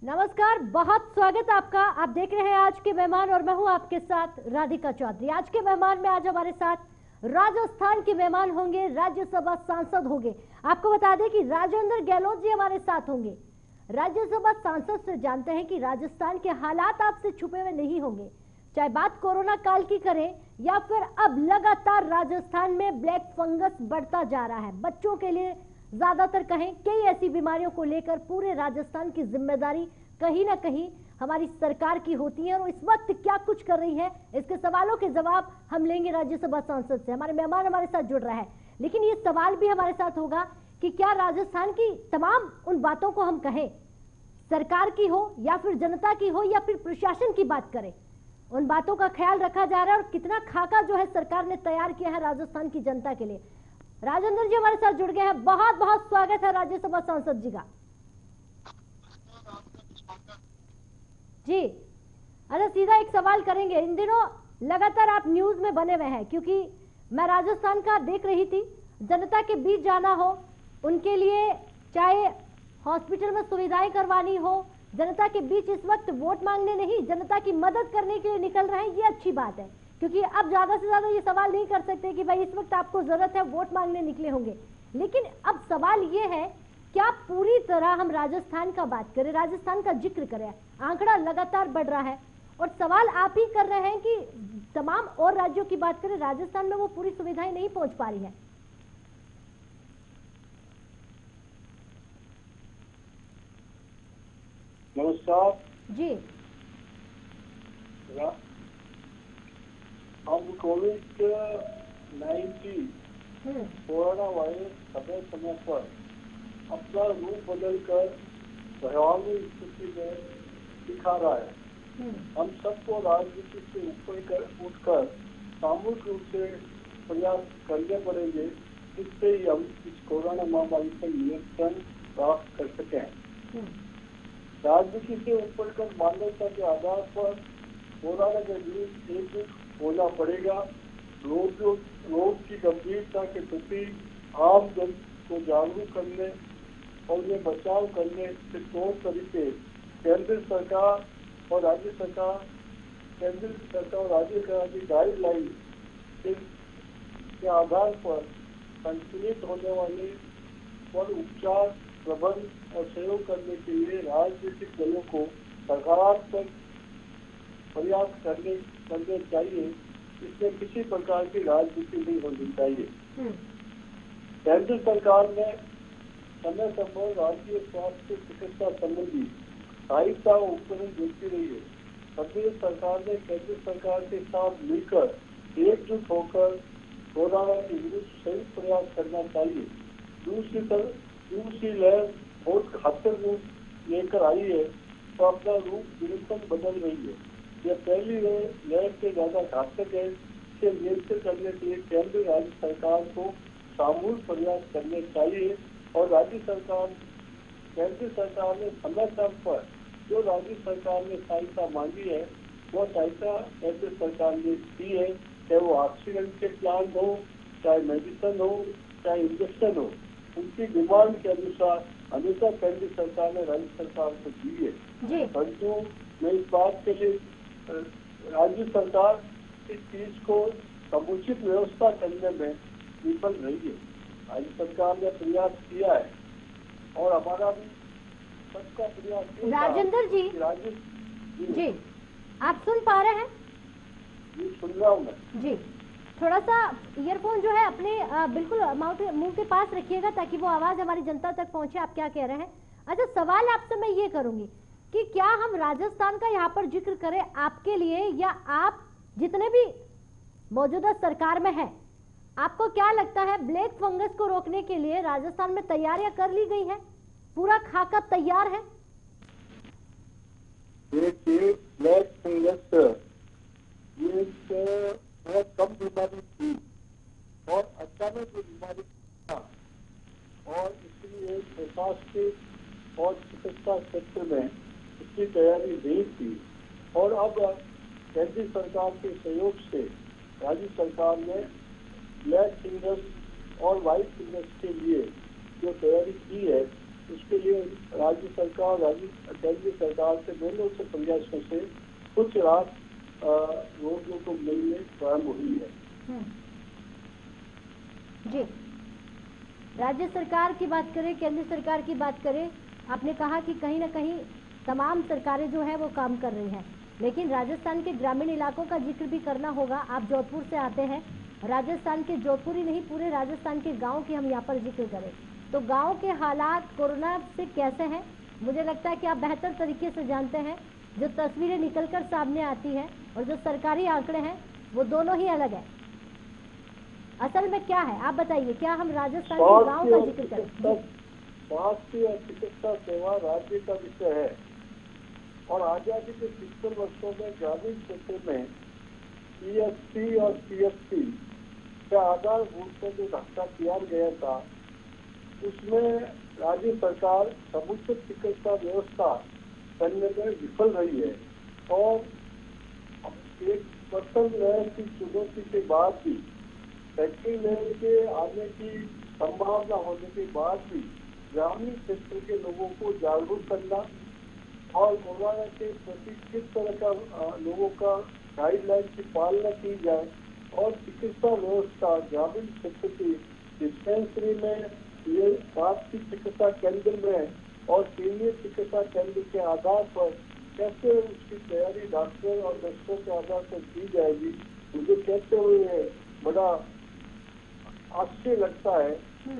नमस्कार, बहुत स्वागत आपका। आप देख रहे हैं आज के मेहमान और मैं हूं आपके साथ राधिका चौधरी। आज के मेहमान में आज हमारे साथ राजस्थान के मेहमान होंगे, राज्यसभा सांसद होंगे। आपको बता दें कि राजेंद्र गहलोत जी हमारे साथ होंगे। राज्यसभा सांसद से जानते हैं कि राजस्थान के हालात आपसे छुपे हुए नहीं होंगे, चाहे बात कोरोना काल की करें या फिर अब लगातार राजस्थान में ब्लैक फंगस बढ़ता जा रहा है। बच्चों के लिए ज्यादातर कहें कई ऐसी बीमारियों को लेकर पूरे राजस्थान की जिम्मेदारी कहीं ना कहीं हमारी सरकार की होती है और इस वक्त क्या कुछ कर रही है, इसके सवालों के जवाब हम लेंगे राज्यसभा सांसद से। हमारे मेहमान हमारे साथ जुड़ रहा है, लेकिन ये सवाल भी हमारे साथ होगा कि क्या राजस्थान की तमाम उन बातों को हम कहें, सरकार की हो या फिर जनता की हो या फिर प्रशासन की बात करें, उन बातों का ख्याल रखा जा रहा है और कितना खाका जो है सरकार ने तैयार किया है राजस्थान की जनता के लिए। राजेंद्र जी हमारे साथ जुड़ गए हैं, बहुत बहुत स्वागत है राज्यसभा सांसद जी का। जी अच्छा, सीधा एक सवाल करेंगे। इन दिनों लगातार आप न्यूज में बने हुए हैं, क्योंकि मैं राजस्थान का देख रही थी, जनता के बीच जाना हो, उनके लिए चाहे हॉस्पिटल में सुविधाएं करवानी हो, जनता के बीच इस वक्त वोट मांगने नहीं, जनता की मदद करने के लिए निकल रहे हैं। ये अच्छी बात है, क्योंकि अब ज्यादा से ज्यादा ये सवाल नहीं कर सकते कि भाई इस वक्त आपको जरूरत है, वोट मांगने निकले होंगे। लेकिन अब सवाल ये है, क्या पूरी तरह हम राजस्थान का बात करें, राजस्थान का जिक्र करें, आंकड़ा लगातार बढ़ रहा है और सवाल आप ही कर रहे हैं कि तमाम और राज्यों की बात करें, राजस्थान में वो पूरी सुविधाएं नहीं पहुंच पा रही है। नमस्कार जी। हम कोविड-19 कोरोना वायरस समय समय पर अपना रूप बदलकर भयावह स्थिति में दिखा रहा है। हम सबको राजनीति से उठकर सामूहिक रूप से प्रयास करने पड़ेंगे, जिससे ही हम इस कोरोना महामारी पर नियंत्रण प्राप्त कर सकें। राजनीति से ऊपर मानवता के आधार पर कोरोना के विरुद्ध एकजुट होना पड़ेगा। रोग की गंभीरता के प्रति आम जन को जागरूक करने और उन्हें बचाव करने के तौर तरीके केंद्र सरकार और राज्य सरकार की गाइडलाइन के आधार पर संतुलित होने वाले और उपचार प्रबंध और सहयोग करने के लिए राजनीतिक दलों को सकारात्मक प्रयास करने चाहिए। इसमें किसी प्रकार की राजनीति नहीं होनी चाहिए। केंद्र सरकार ने समय समय राष्ट्रीय स्वास्थ्य चिकित्सा संबंधी सहायता उपकरण देती रही है। प्रदेश सरकार ने केंद्र सरकार के साथ मिलकर एकजुट होकर कोरोना के विरुद्ध संयुक्त प्रयास करना चाहिए। दूसरी लहर बहुत घातक रूप लेकर आई है, तो अपना रूप निरंतर बदल रही है। यह पहली लहर से ज्यादा घातक है। इसे नियंत्रित करने के लिए केंद्र राज्य सरकार को सामूहिक प्रयास करने चाहिए और केंद्र सरकार ने समय पर जो राज्य सरकार ने सहायता मांगी है, वो सहायता केंद्र सरकार ने दी है, चाहे वो ऑक्सीजन के प्लांट हो, चाहे मेडिसिन हो, चाहे इंजेक्शन हो। उनकी डिमांड के अनुसार हमेशा केंद्र सरकार ने राज्य सरकार को दी है। परंतु मैं इस बात के लिए राज्य सरकार इस चीज को समुचित व्यवस्था करने में विफल रही है। राज्य सरकार ने प्रयास किया है और हमारा भी सबका प्रयास। राजेंद्र जी, जी आप सुन पा रहे हैं? जी सुन रहा हूँ मैं। जी, थोड़ा सा ईयरफोन जो है अपने बिल्कुल मुंह के पास रखिएगा ताकि वो आवाज हमारी जनता तक पहुंचे। आप क्या कह रहे हैं? अच्छा, सवाल आपसे मैं ये करूंगी कि क्या हम राजस्थान का यहाँ पर जिक्र करें आपके लिए, या आप जितने भी मौजूदा सरकार में हैं, आपको क्या लगता है ब्लैक फंगस को रोकने के लिए राजस्थान में तैयारियां कर ली गई है, पूरा खाका तैयार है? देखिए, ब्लैक फंगस ये बहुत कम बीमारी थी और अचानक जो बीमारी था, और इसलिए प्रशासनिक और चिकित्सा क्षेत्र में इसकी तैयारी नहीं थी। और अब केंद्र सरकार के सहयोग से राज्य सरकार ने ब्लैक फंगस और व्हाइट फंगस के लिए जो तैयारी की है, उसके लिए राज्य सरकार केंद्रीय सरकार से दोनों से प्रयासों से कुछ राहत रोगियों को मिलने प्रारंभ हुई है। जी, राज्य सरकार की बात करें, केंद्र सरकार की बात करें, आपने कहा कि कहीं ना कहीं तमाम सरकारें जो है वो काम कर रही हैं, लेकिन राजस्थान के ग्रामीण इलाकों का जिक्र भी करना होगा। आप जोधपुर से आते हैं, राजस्थान के जोधपुर ही नहीं पूरे राजस्थान के गांव की हम यहाँ पर जिक्र करें तो गांव के हालात कोरोना से कैसे हैं, मुझे लगता है कि आप बेहतर तरीके से जानते हैं। जो तस्वीरें निकलकर सामने आती हैं और जो सरकारी आंकड़े हैं वो दोनों ही अलग है। असल में क्या है आप बताइए, क्या हम राजस्थान के गांव का जिक्र करें? स्वास्थ्य और चिकित्सा सेवा राज्य का विषय है और आजादी के 70 वर्षों में ग्रामीण क्षेत्र में पीएससी और पीएफसी का आधारभूत पर जो ढांचा किया गया था उसमें राज्य सरकार समुचित चिकित्सा व्यवस्था करने में विफल रही है और एक प्रथम लहर की चुनौती के बाद भी, सेकंड लहर के आने की संभावना होने के बाद भी ग्रामीण क्षेत्र के लोगों को जागरूक करना और कोरोना के प्रति किस तरह का लोगों का गाइडलाइन की पालना की जाए और चिकित्सा व्यवस्था ग्रामीण क्षेत्र की डिस्पेंसरी में, ये प्राथमिक चिकित्सा केंद्र में और सीनियर चिकित्सा केंद्र के आधार पर कैसे उसकी तैयारी डॉक्टर और नर्सों के आधार पर की जाएगी, मुझे कहते हुए बड़ा आश्चर्य लगता है कि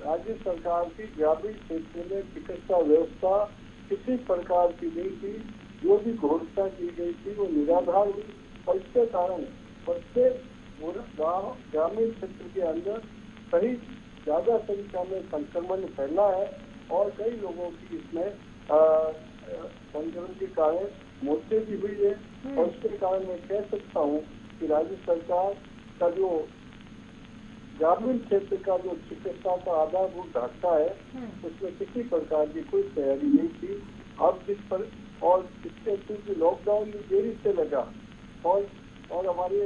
राज्य सरकार की ग्रामीण क्षेत्र में चिकित्सा व्यवस्था किसी प्रकार की नहीं थी। जो भी घोषणा की गई थी वो निराधार हुई और इसके कारण प्रत्येक गाँव ग्रामीण क्षेत्र के अंदर कहीं ज्यादा संख्या में संक्रमण फैला है और कई लोगों की इसमें संक्रमण के कारण मौतें भी हुई है और इसके कारण मैं कह सकता हूँ कि राज्य सरकार का जो ग्रामीण क्षेत्र का जो चिकित्सा का आधारभूत ढांचा है उसमें किसी प्रकार की कोई तैयारी नहीं थी। अब जिस पर और इसके चूंकि लॉकडाउन भी देरी से लगा और हमारे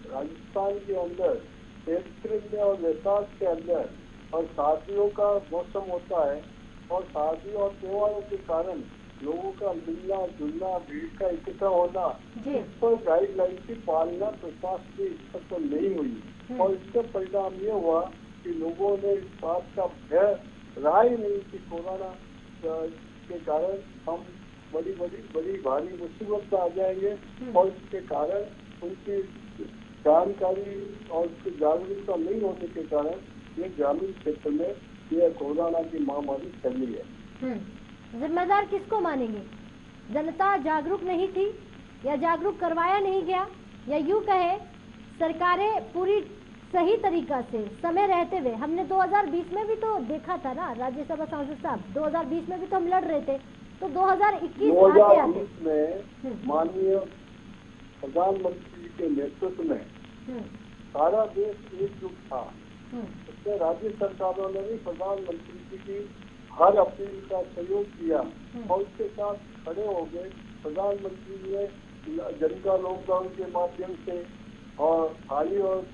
राजस्थान के अंदर क्षेत्र में और वैशाख के अंदर और शादियों का मौसम होता है और शादी और त्योहारों के कारण लोगों का मिलना जुलना, भीड़ का इकट्ठा होना, इस पर गाइडलाइन की पालना प्रशासनिक स्तर पर नहीं हुई और इसका परिणाम ये हुआ कि लोगों ने इस बात का भय रहा ही नहीं कि कोरोना के कारण हम बड़ी भारी मुसीबत में आ जाएंगे और इसके कारण उनकी जानकारी और उसकी जागरूकता नहीं होने के कारण ये ग्रामीण क्षेत्र में यह कोरोना की महामारी फैली है। जिम्मेदार किसको मानेंगे? जनता जागरूक नहीं थी या जागरूक करवाया नहीं गया, या यूं कहे सरकारें पूरी सही तरीका से समय रहते हुए, हमने 2020 में भी तो देखा था ना राज्यसभा सांसद साहब, 2020 में भी तो हम लड़ रहे थे, तो 2021 में माननीय प्रधानमंत्री के नेतृत्व में सारा देश एकजुट था। उसमें राज्य सरकारों ने भी प्रधानमंत्री जी की हर अपील का सहयोग किया और उसके साथ खड़े हो गए। प्रधानमंत्री ने जनता लॉकडाउन के माध्यम से और थाली और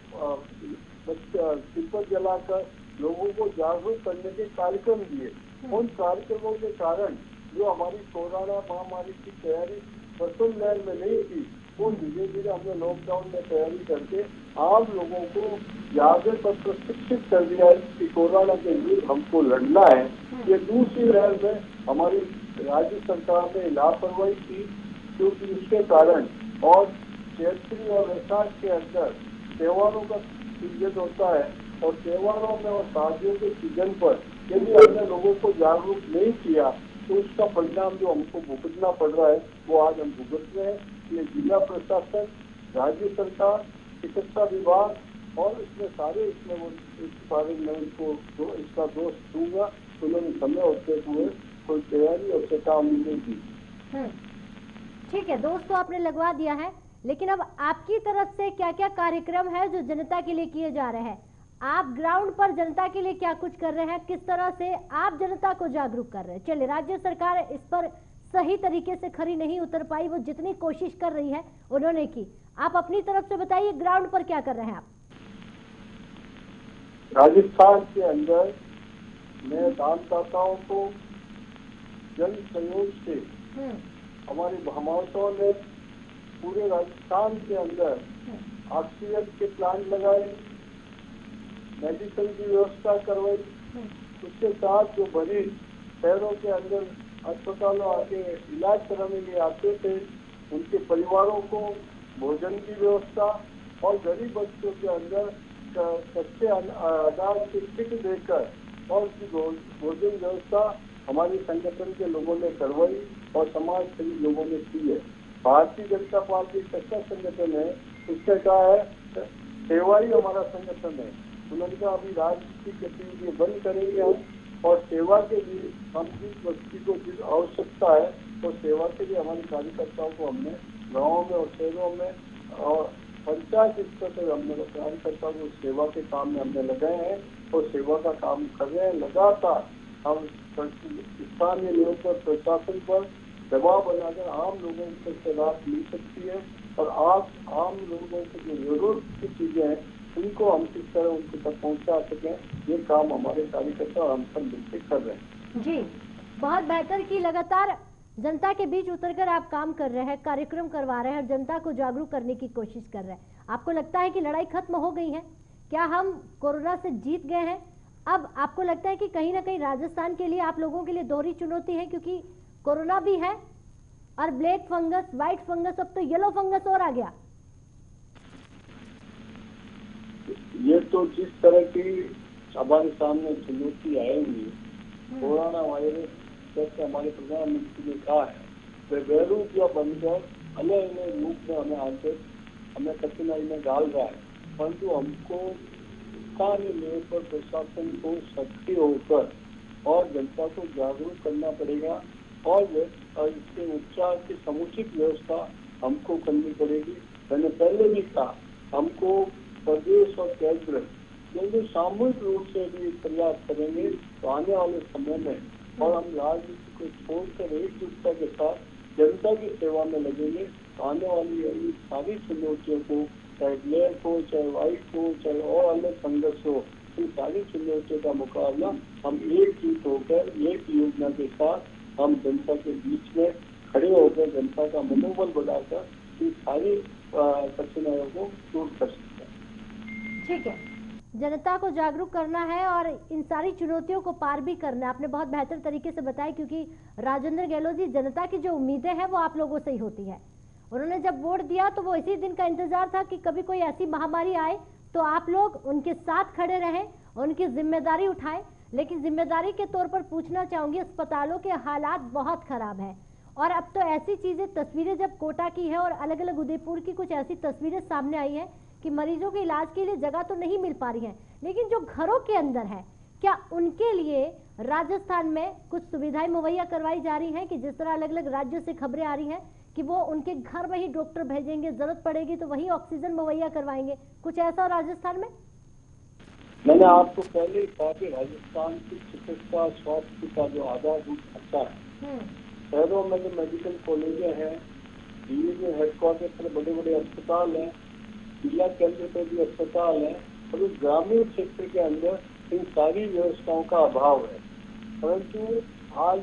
दीपक जलाकर लोगों को जागरूक करने के कार्यक्रम दिए। उन कार्यक्रमों के कारण जो हमारी कोरोना महामारी की तैयारी प्रथम लहर में नहीं थी, वो धीरे धीरे हमने लॉकडाउन में तैयारी करके आम लोगों को जागरूक पर प्रशिक्षित कर दिया है कि कोरोना के विरुद्ध हमको लड़ना है। ये दूसरी लहर में हमारी राज्य सरकार ने लापरवाही की, क्योंकि उसके कारण और चैत्री और वैशाख के अंदर त्योहारों का सीजन होता है और त्योहारों में और शादियों के सीजन पर यदि हमने लोगों को जागरूक नहीं किया तो उसका परिणाम जो हमको भुगतना पड़ रहा है वो आज हम भुगत रहे हैं। ये जिला प्रशासन, राज्य सरकार, चिकित्सा विभाग और इसमें सारे इस बारे में उनको इसका दोष दूंगा। उन्होंने समय होते हुए कोई तैयारी और चेतावनी नहीं दी। ठीक है, दोस्त तो आपने लगवा दिया है, लेकिन अब आपकी तरफ से क्या क्या कार्यक्रम है जो जनता के लिए किए जा रहे हैं? आप ग्राउंड पर जनता के लिए क्या कुछ कर रहे हैं, किस तरह से आप जनता को जागरूक कर रहे हैं? चलिए, राज्य सरकार इस पर सही तरीके से खरी नहीं उतर पाई, वो जितनी कोशिश कर रही है उन्होंने की। आप अपनी तरफ से बताइए ग्राउंड पर क्या कर रहे हैं आप? राजस्थान के अंदर मैं दानदाताओं को जन सहयोग से हमारे भामाशाहों ने पूरे राजस्थान के अंदर ऑक्सीजन के प्लांट लगाए, मेडिसिन की व्यवस्था करवाई। उसके साथ जो मरीज शहरों के अंदर अस्पतालों आके इलाज कराने के लिए आते थे, उनके परिवारों को भोजन की व्यवस्था और गरीब बच्चों के अंदर कच्चे अनाज की किट देकर और उसकी भोजन व्यवस्था हमारे संगठन के लोगों ने करवाई और समाज सेवी लोगों ने की है। भारतीय जनता पार्टी एक ऐसा संगठन है, उसने कहा है सेवा ही हमारा संगठन है। उन्होंने कहा अभी राजनीतिक गतिविधियां बंद करेंगे हम और सेवा के लिए हम जिस व्यक्ति को जिस आवश्यकता है तो सेवा के लिए हमारे कार्यकर्ताओं को हमने गाँवों में और शहरों में और पंचायत स्तर पर हमने कार्यकर्ताओं को सेवा के काम में हमने लगाए हैं और सेवा का काम कर रहे हैं। लगातार हम स्थानीय लेवल पर प्रशासन पर दबाव बनाकर आम लोगों को राहत मिल सकती है और आम लोगों को जो जरूरत की चीजें हैं उनको हम किस तरह उनके तक पहुंचा सकें, ये काम हमारे कार्यकर्ता और हम सब मिलकर कर रहे हैं। जी, बहुत बेहतर कि लगातार जनता के बीच उतरकर आप काम कर रहे हैं, कार्यक्रम करवा रहे हैं और जनता को जागरूक करने की कोशिश कर रहे हैं। आपको लगता है कि लड़ाई खत्म हो गई है? क्या हम कोरोना से जीत गए हैं? अब आपको लगता है कि कहीं ना कहीं राजस्थान के लिए आप लोगों के लिए दोहरी चुनौती है, क्योंकि कोरोना भी है और ब्लैक फंगस, व्हाइट फंगस, अब तो येलो फंगस और आ गया। ये तो जिस तरह की हमारे सामने चुनौती आएंगी, कोरोना वायरस जैसे हमारे प्रधानमंत्री ने कहा है, वे बेरूप या बनकर अलग अलग रूप में हमें आकर हमें कठिनाई में डाल रहा है, परंतु हमको स्थानीय लेवल पर प्रशासन को सक्रिय होकर और जनता को जागरूक करना पड़ेगा और इसके उपचार की समुचित व्यवस्था हमको करनी पड़ेगी। मैंने पहले भी कहा, हमको प्रदेश और केंद्र दोनों सामूहिक रूप से भी प्रयास करेंगे तो आने वाले समय में और हम राजनीति को छोड़कर एकजुटता के साथ जनता की सेवा में लगेंगे तो आने वाली सारी चुनौतियों को, चाहे ब्लैक हो, चाहे व्हाइट हो, चाहे और अलग संघर्ष हो, इन सारी चुनौतियों का मुकाबला हम एकजुट होकर एक योजना के साथ हम जनता के बीच में खड़े होकर जनता का मनोबल बढ़ाकर इन सारी कठिनाइयों को दूर कर सकते हैं। ठीक है, जनता को जागरूक करना है और इन सारी चुनौतियों को पार भी करना है। आपने बहुत बेहतर तरीके से बताया, क्योंकि राजेंद्र गहलोत जी, जनता की जो उम्मीदें हैं वो आप लोगों से ही होती है। उन्होंने जब वोट दिया तो वो इसी दिन का इंतजार था कि कभी कोई ऐसी महामारी आए तो आप लोग उनके साथ खड़े रहें, उनकी जिम्मेदारी उठाएं। लेकिन जिम्मेदारी के तौर पर पूछना चाहूंगी, अस्पतालों के हालात बहुत खराब हैं और अब तो ऐसी चीजें, तस्वीरें जब कोटा की है और अलग अलग उदयपुर की कुछ ऐसी तस्वीरें सामने आई है कि मरीजों के इलाज के लिए जगह तो नहीं मिल पा रही है, लेकिन जो घरों के अंदर है, क्या उनके लिए राजस्थान में कुछ सुविधाएं मुहैया करवाई जा रही हैं कि जिस तरह अलग अलग राज्यों से खबरें आ रही हैं कि वो उनके घर में ही डॉक्टर भेजेंगे, जरूरत पड़ेगी तो वही ऑक्सीजन मुहैया करवाएंगे, कुछ ऐसा राजस्थान में? मैंने आपको पहले ही कहा कि राजस्थान की चिकित्सा स्वास्थ्य का जो आधारभूत ढांचा है, शहरों में जो मेडिकल कॉलेजें हैं, दिल्ली में हेडक्वार्टर पर बड़े बड़े अस्पताल हैं, जिला केंद्र पर भी अस्पताल है और उस ग्रामीण क्षेत्र के अंदर इन सारी व्यवस्थाओं का अभाव है। परंतु आज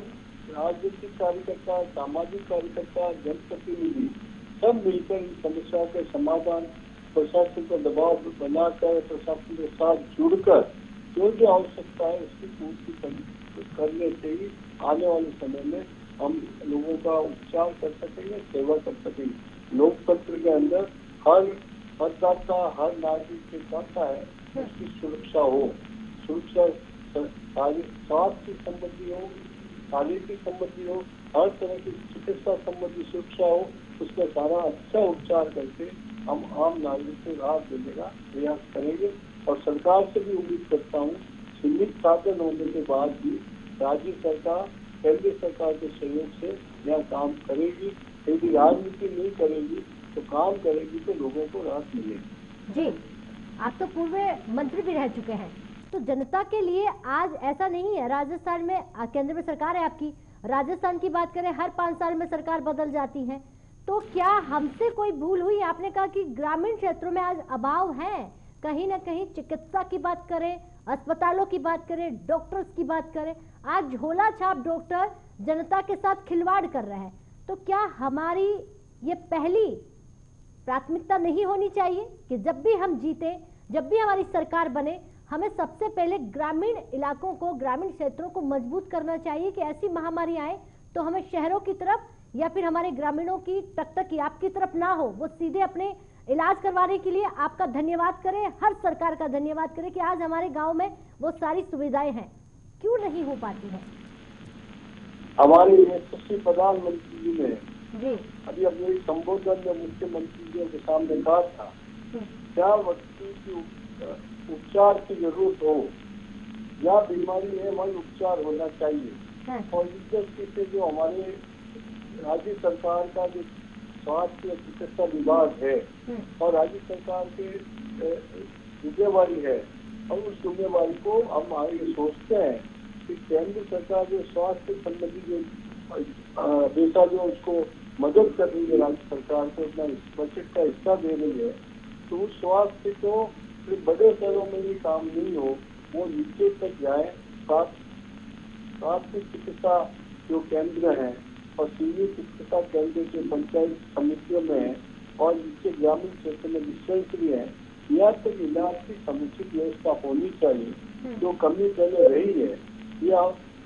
राजनीतिक कार्यकर्ता, सामाजिक कार्यकर्ता, जनप्रतिनिधि सब मिलकर इन समस्याओं के समाधान, प्रशासन पर दबाव बनाकर, प्रशासन के साथ जुड़कर जो आवश्यकता है उसकी पूर्ति करने से ही आने वाले समय में हम लोगों का उपचार कर सकेंगे, सेवा कर सकेंगे। लोकतंत्र के अंदर हर मतदाता, हर नागरिक के चाहता है उसकी सुरक्षा हो, सुरक्षा स्वास्थ्य की संबंधी हो, शारीरिक संबंधी हो, हर तरह की चिकित्सा संबंधी सुरक्षा हो, उसका सारा अच्छा उपचार करके हम आम नागरिक को राहत देने का प्रयास करेंगे। और सरकार से भी उम्मीद करता हूँ, सीमित साधन होने के बाद भी राज्य सरकार, केंद्र सरकार के सहयोग से यह काम करेगी। यदि राजनीति नहीं करेगी तो काम करेगी तो लोगों को राहत मिलेगी। जी, आप तो पूर्व मंत्री भी रह चुके हैं, तो जनता के लिए आज ऐसा नहीं है। राजस्थान में केंद्र में सरकार है आपकी, राजस्थान की बात करें हर 5 साल में सरकार बदल जाती है, तो क्या हमसे कोई भूल हुई? आपने कहा कि ग्रामीण क्षेत्रों में आज अभाव है, कहीं ना कहीं चिकित्सा की बात करें, अस्पतालों की बात करें, डॉक्टर्स की बात करें, आज झोला छाप डॉक्टर जनता के साथ खिलवाड़ कर रहे हैं। तो क्या हमारी ये पहली प्राथमिकता नहीं होनी चाहिए कि जब भी हम जीते, जब भी हमारी सरकार बने, हमें सबसे पहले ग्रामीण इलाकों को, ग्रामीण क्षेत्रों को मजबूत करना चाहिए कि ऐसी महामारी आए तो हमें शहरों की तरफ या फिर हमारे ग्रामीणों की टकटकी आपकी तरफ ना हो, वो सीधे अपने इलाज करवाने के लिए आपका धन्यवाद करें, हर सरकार का धन्यवाद करें कि आज हमारे गांव में वो सारी सुविधाएं हैं। क्यों नहीं हो पाती है? हमारे यशस्वी प्रधानमंत्री जी ने जी अभी अपने संबोधन में मुख्यमंत्री जी के सामने कहा था, क्या व्यक्ति की उपचार की जरूरत हो या बीमारी है वही उपचार होना चाहिए। और इस दृष्टि से जो हमारे राज्य सरकार का जो स्वास्थ्य और चिकित्सा विभाग है और राज्य सरकार के जिम्मेवारी है, और उस जिम्मेवारी को हम आगे सोचते हैं कि केंद्र सरकार जो स्वास्थ्य संबंधी जो पैसा जो उसको मदद कर रही है, राज्य सरकार को अपना बजट का हिस्सा दे रही है, तो उस स्वास्थ्य को सिर्फ बड़े शहरों में ही काम नहीं हो, वो नीचे तक जाए। स्वास्थ्य चिकित्सा जो केंद्र है और सीनियर चिकित्सा केंद्र जो पंचायत समितियों में है और नीचे ग्रामीण क्षेत्र में डिस्पेंसरी है, यहाँ तक इलाज की समुचित व्यवस्था होनी चाहिए। जो कमी पहले रही है या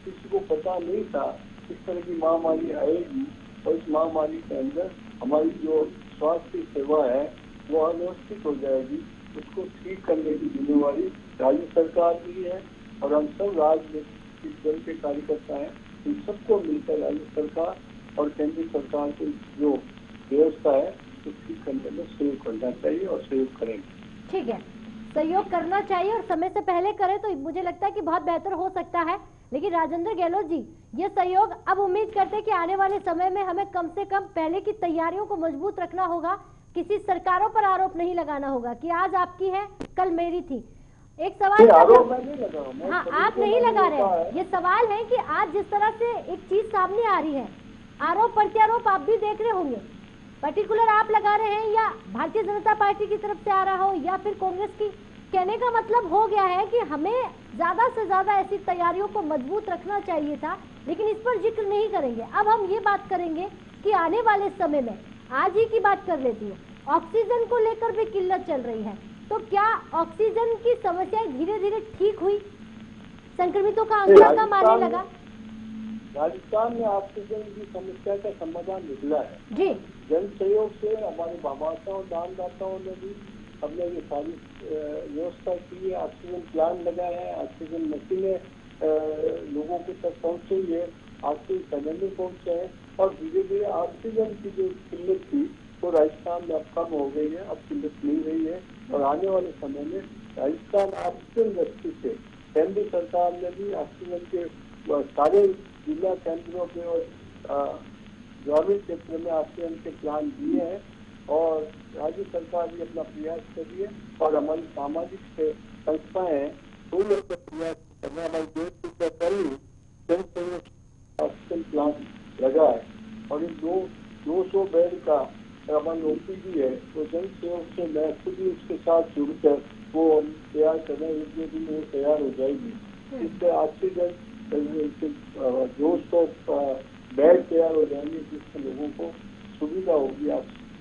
किसी को पता नहीं था इस तरह की महामारी आएगी, और इस महामारी के अंदर हमारी जो स्वास्थ्य सेवा है वो अव्यवस्थित हो जाएगी। उसको ठीक करने की जिम्मेवारी राज्य सरकार की है, और हम सब राजनीतिक दल के कार्यकर्ता हैं, इन सबको मिलकर राज्य सरकार और केंद्र सरकार की जो व्यवस्था है उसको ठीक करने में सहयोग करना चाहिए और सहयोग करेंगे। ठीक है, सहयोग करना चाहिए और समय से पहले करें तो मुझे लगता है कि बहुत बेहतर हो सकता है। लेकिन राजेंद्र गहलोत जी, ये सहयोग अब उम्मीद करते हैं कि आने वाले समय में हमें कम से कम पहले की तैयारियों को मजबूत रखना होगा, किसी सरकारों पर आरोप नहीं लगाना होगा कि आज आपकी है कल मेरी थी। एक सवाल आरोप मैं नहीं लगा रहा हूं। हाँ, आप नहीं लगा रहे, ये सवाल है कि आज जिस तरह से एक चीज सामने आ रही है, आरोप प्रत्यारोप आप भी देख रहे होंगे, पर्टिकुलर आप लगा रहे हैं या भारतीय जनता पार्टी की तरफ से आ रहा हो या फिर कांग्रेस की। कहने का मतलब हो गया है कि हमें ज्यादा से ज्यादा ऐसी तैयारियों को मजबूत रखना चाहिए था, लेकिन इस पर जिक्र नहीं करेंगे। अब हम ये बात करेंगे कि आने वाले समय में, आज ही की बात कर लेती हूँ, ऑक्सीजन को लेकर भी किल्लत चल रही है, तो क्या ऑक्सीजन की समस्याएं धीरे धीरे ठीक हुई? संक्रमितों का आंकड़ा कम आने लगा? राजस्थान में ऑक्सीजन की समस्या का समाधान निकला है जी। जन सहयोग से हमारे बाबाओं दानदाताओं ने भी हमने ये सारी व्यवस्था की है। ऑक्सीजन प्लांट लगाया है, ऑक्सीजन मशीनें लोगों के तक पहुँच रही है, ऑक्सीजन सिलेंडर पहुँचे हैं, और धीरे धीरे ऑक्सीजन की जो किल्लत थी वो राजस्थान में अब कम हो गई है, अब किल्लत नहीं रही है। और आने वाले समय में राजस्थान ऑक्सीजन दृष्टि से केंद्र सरकार ने भी ऑक्सीजन के सारे जिला केंद्रों पे और ग्रामीण क्षेत्र में ऑक्सीजन के प्लान दिए हैं, और राज्य सरकार भी अपना प्रयास कर रही है, और हमारी सामाजिक संस्थाएं हैं वो लोग प्रयास कर रहे हैं। हमारे देश के कल ऑक्सीजन प्लांट लगा है, और ये 200 बेड का हमारी ओपीडी है, तो जन सहयोग से मैं खुद ही उसके साथ जुड़कर वो तैयार कर रहे हैं। 1-2 दिन में तैयार हो जाएगी। इससे ऑक्सीजन 200 बेड तैयार हो जाएंगे, जिससे लोगों को सुविधा होगी।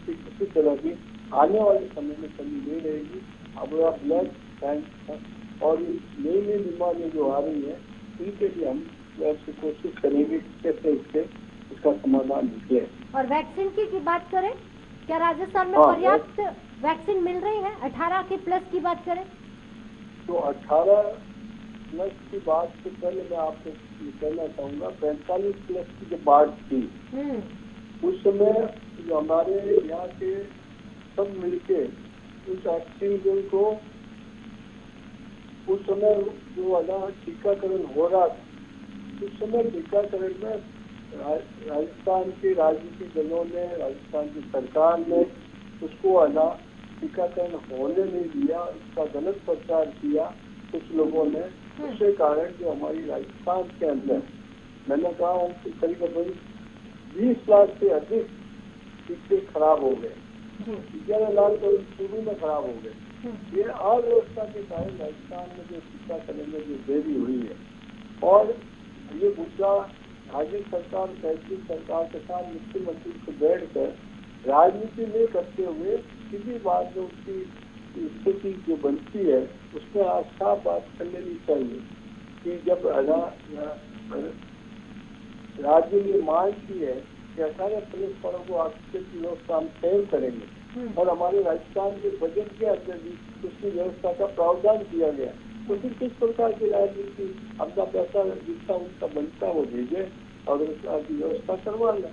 किसी तरह की आने वाले समय में कमी नहीं रहेगी। अब ब्लड कैंसर और नई नई बीमारियां जो आ रही है, इनके लिए हम कोशिश करेंगे कैसे इसका समाधान निकले। और वैक्सीन की बात करें, क्या राजस्थान में पर्याप्त वैक्सीन मिल रही है? 18 के प्लस की बात करें तो 18 प्लस की बात से पहले मैं आपको कहना चाहूँगा, 45 प्लस की जो बात थी उस समय जो हमारे यहाँ के सब मिलके उस ऑक्सीजन को उस समय जो है टीकाकरण हो रहा था, उस समय टीकाकरण में राजस्थान के राजनीतिक दलों ने, राजस्थान की सरकार ने उसको टीकाकरण होने नहीं दिया, उसका गलत प्रचार किया कुछ लोगों ने। उसके कारण जो हमारी राजस्थान के अंदर मैंने कहा करीब 20 लाख से अधिक टीके खराब हो गए। 11 लाख तो शुरू में खराब हो गए, ये अव्यवस्था के कारण राजस्थान में जो टीकाकरण में जो देरी हुई है, और ये मुद्दा राज्य सरकार, तहसील सरकार के साथ मुख्यमंत्री को बैठकर राजनीति नहीं करते हुए सीधी बात जो उसकी स्थिति जो बनती है उसमें आस्था बात कर लेनी चाहिए कि जब राज्य ने मांग की है कि 18 पुलिस बलों को ऑक्सीजन की व्यवस्था हम स्वयं करेंगे और हमारे राजस्थान के बजट के अंदर भी उसकी व्यवस्था का प्रावधान किया गया, तो फिर किस प्रकार की राजनीति अपना पैसा जितना उनका बनता है वो भेजे और उसकी व्यवस्था करवा लें,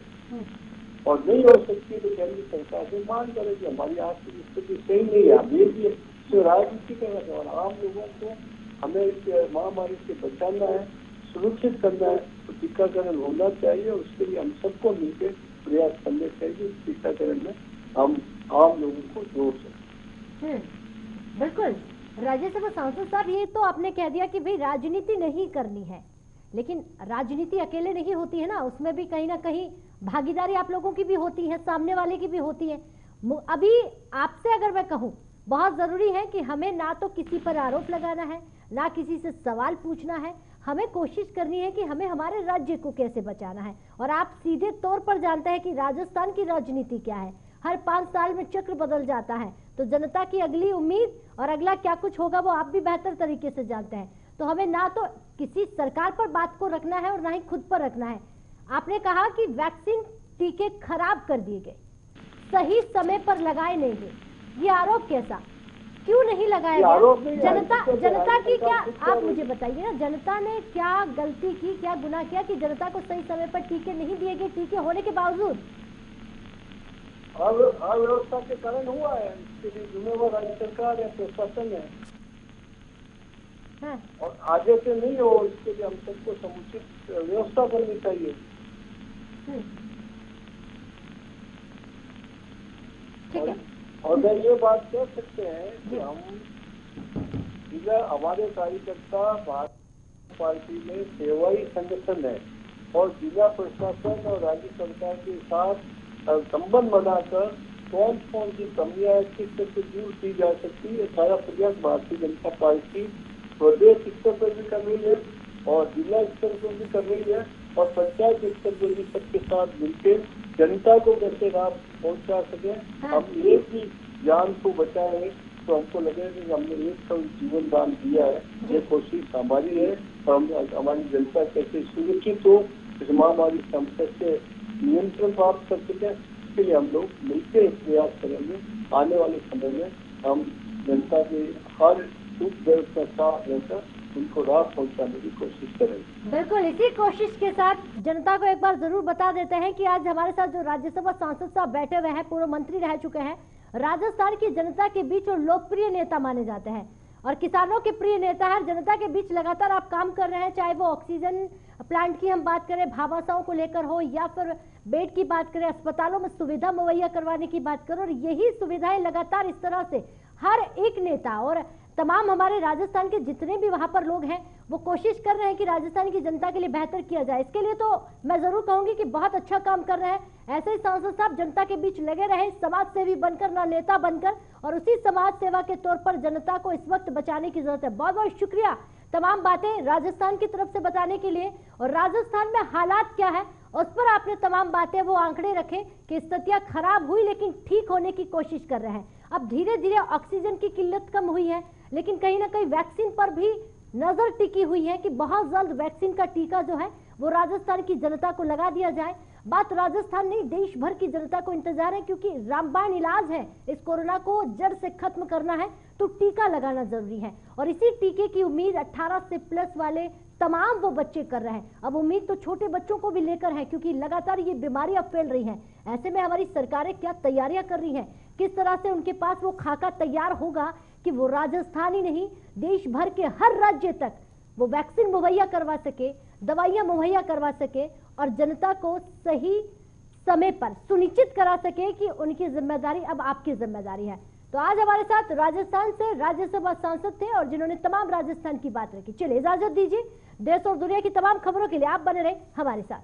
और नहीं हो सकती तो केंद्र सरकार से मांग करें कि हमारी आर्थिक स्थिति सही नहीं है, हम ये भी तो राजनीति करना चाहिए। आम लोगों को हमें इस महामारी से बचाना है, सुरक्षित करना है, तो टीकाकरण होना चाहिए और उसके लिए हम सबको मिलकर प्रयास करने चाहिए। टीकाकरण में हम आम लोगों को जोड़ सकते। बिल्कुल राज्यसभा सांसद साहब, ये तो आपने कह दिया कि भाई राजनीति नहीं करनी है, लेकिन राजनीति अकेले नहीं होती है ना, उसमें भी कहीं ना कहीं भागीदारी आप लोगों की भी होती है, सामने वाले की भी होती है। अभी आपसे अगर मैं कहूँ, बहुत जरूरी है कि हमें ना तो किसी पर आरोप लगाना है, ना किसी से सवाल पूछना है, हमें कोशिश करनी है कि हमें हमारे राज्य को कैसे बचाना है। और आप सीधे तौर पर जानते हैं कि राजस्थान की राजनीति क्या है, हर 5 साल में चक्र बदल जाता है, तो जनता की अगली उम्मीद और अगला क्या कुछ होगा वो आप भी बेहतर तरीके से जानते हैं। तो हमें ना तो किसी सरकार पर बात को रखना है और ना ही खुद पर रखना है। आपने कहा कि वैक्सीन टीके खराब कर दिए गए, सही समय पर लगाए नहीं गए, ये आरोप कैसा, क्यों नहीं लगाया गया? जनता की क्या, आप मुझे बताइए ना, जनता ने क्या गलती की, क्या गुनाह किया कि जनता को सही समय पर टीके नहीं दिए गए, टीके होने के बावजूद? अव्यवस्था के कारण हुआ है, इसके लिए जिम्मेवार राज्य सरकार है, प्रशासन है। हाँ। और आगे से नहीं हो, इसके लिए हम सबको समुचित व्यवस्था करनी चाहिए। ठीक है। और मैं ये बात कह सकते हैं कि हम जिला, हमारे कार्यकर्ता भारतीय पार्टी में सेवाई संगठन है और जिला प्रशासन और राज्य सरकार के साथ संबंध बनाकर कौन कौन सी कमियां किस तरह से दूर की जा सकती है, सारा प्रयास भारतीय जनता पार्टी प्रदेश स्तर पर भी कर रही है और जिला स्तर पर भी कर रही है और पंचायत स्तर पर भी सबके साथ मिलकर जनता को कैसे लाभ पहुंचा सके। हम एक ही जान को बचाए तो हमको लगेगा कि हमने एक का जीवन दान दिया है, ये कोशिश हमारी है और हम हमारी जनता कैसे सुरक्षित हो, इस महामारी समस्या से नियंत्रण प्राप्त कर सके, इसके लिए हम लोग मिलकर प्रयास करेंगे। आने वाले समय में हम जनता के हर सुख दर्द का साथ रहकर उनको राहत पहुंचाने की कोशिश करेंगे। बिल्कुल, इसी कोशिश के साथ जनता को एक बार जरूर बता देते हैं कि आज हमारे साथ जो राज्यसभा सांसद साहब बैठे हुए हैं, पूर्व मंत्री रह चुके हैं, राजस्थान की जनता के बीच और लोकप्रिय नेता माने जाते हैं और किसानों के प्रिय नेता है। जनता के बीच लगातार आप काम कर रहे हैं, चाहे वो ऑक्सीजन प्लांट की हम बात करें, भामाशाहों को लेकर हो, या फिर बेड की बात करें, अस्पतालों में सुविधा मुहैया करवाने की बात करो, और यही सुविधाएं लगातार इस तरह से हर एक नेता और तमाम हमारे राजस्थान के जितने भी वहां पर लोग हैं वो कोशिश कर रहे हैं कि राजस्थान की जनता के लिए बेहतर किया जाए। इसके लिए तो मैं जरूर कहूंगी कि बहुत अच्छा काम कर रहे हैं। ऐसे ही सांसद साहब जनता के बीच लगे रहे, समाज सेवी बनकर, ना नेता बनकर, और उसी समाज सेवा के तौर पर जनता को इस वक्त बचाने की जरूरत है। बहुत बहुत शुक्रिया तमाम बातें राजस्थान की तरफ से बताने के लिए, और राजस्थान में हालात क्या है उस पर आपने तमाम बातें वो आंकड़े रखे कि स्थितियां खराब हुई लेकिन ठीक होने की कोशिश कर रहे हैं। अब धीरे धीरे ऑक्सीजन की किल्लत कम हुई है, लेकिन कहीं ना कहीं वैक्सीन पर भी नजर टिकी हुई है कि बहुत जल्द वैक्सीन का टीका जो है वो राजस्थान की जनता को लगा दिया जाए। बात राजस्थान नहीं, देश भर की जनता को इंतजार है, क्योंकि रामबाण इलाज है। इस कोरोना को जड़ से खत्म करना है तो टीका लगाना जरूरी है, और इसी टीके की उम्मीद 18 से प्लस वाले तमाम वो बच्चे कर रहे हैं। अब उम्मीद तो छोटे बच्चों को भी लेकर है, क्योंकि लगातार ये बीमारियां फैल रही हैं। ऐसे में हमारी सरकारें क्या तैयारियां कर रही हैं, किस तरह से उनके पास वो खाका तैयार होगा कि वो राजस्थान ही नहीं, देश भर के हर राज्य तक वो वैक्सीन मुहैया करवा सके, दवाइयां मुहैया करवा सके, और जनता को सही समय पर सुनिश्चित करा सके कि उनकी जिम्मेदारी अब आपकी जिम्मेदारी है। तो आज हमारे साथ राजस्थान से राज्यसभा सांसद थे और जिन्होंने तमाम राजस्थान की बात रखी। चलिए इजाजत दीजिए, देश और दुनिया की तमाम खबरों के लिए आप बने रहे हमारे साथ।